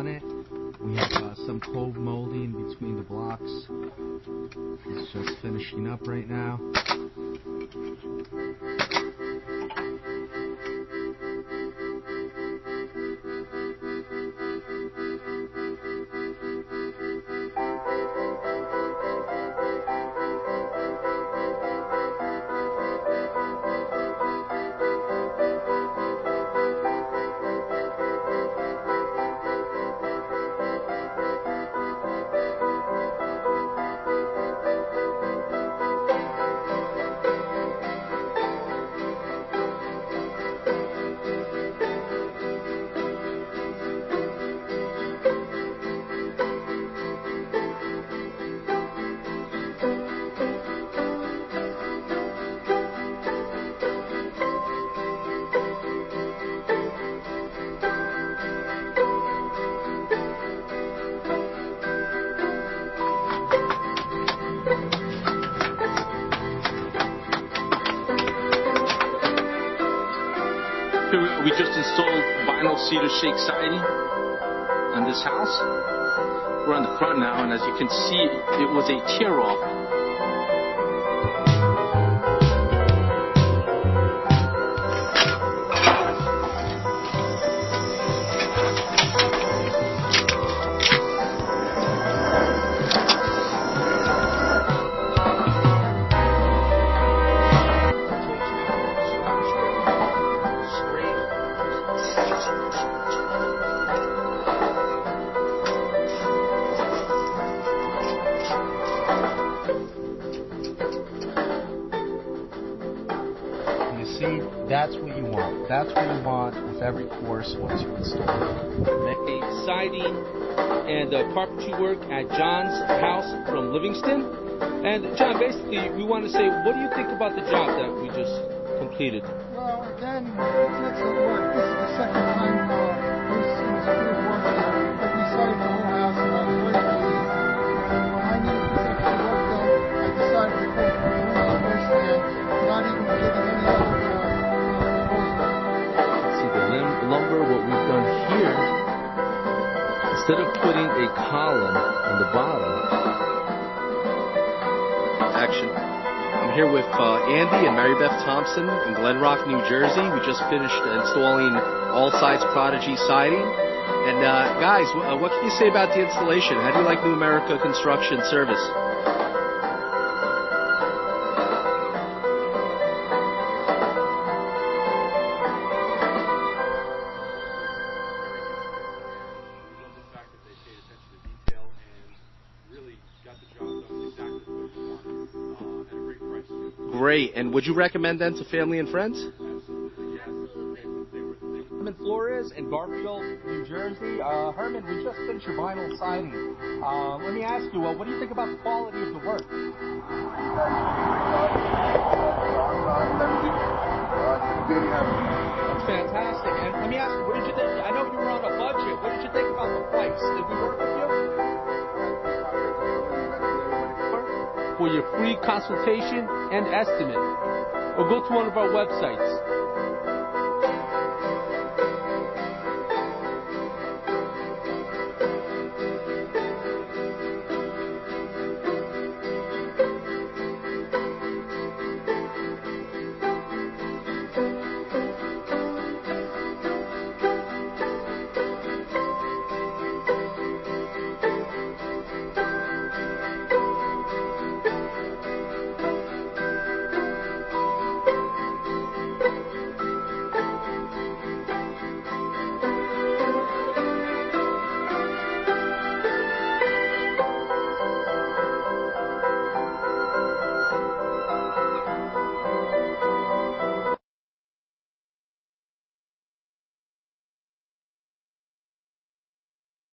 on it. We have some cove molding between the blocks. It's just finishing up right now. We just installed vinyl cedar shake siding on this house. We're on the front now, and as you can see, it was a tear-off. See, that's what you want. That's what you want with every course once you install it. Siding and carpentry work at John's house from Livingston. And John, basically, we want to say, what do you think about the job that we just completed? Well, again, it's excellent work. This is the second time this crew of work that we sided the whole house, and I'm very pleased. When I needed this extra work done, I decided to go for doing all this and not even getting any other Lumber, what we've done here, instead of putting a column on the bottom. Action. I'm here with Andy and Mary Beth Thompson in Glen Rock, New Jersey. We just finished installing All Sides Prodigy siding. And guys, what can you say about the installation? How do you like New America Construction Service? Great. And would you recommend them to family and friends? I'm in Flores and Garfield, New Jersey. Herman, we just finished your vinyl siding. Let me ask you, what do you think about the quality of the work? That's fantastic. And let me ask you, what did you think? I know you were on a budget. What did you think about the price? Did we work with you? For your free consultation and estimate, or go to one of our websites.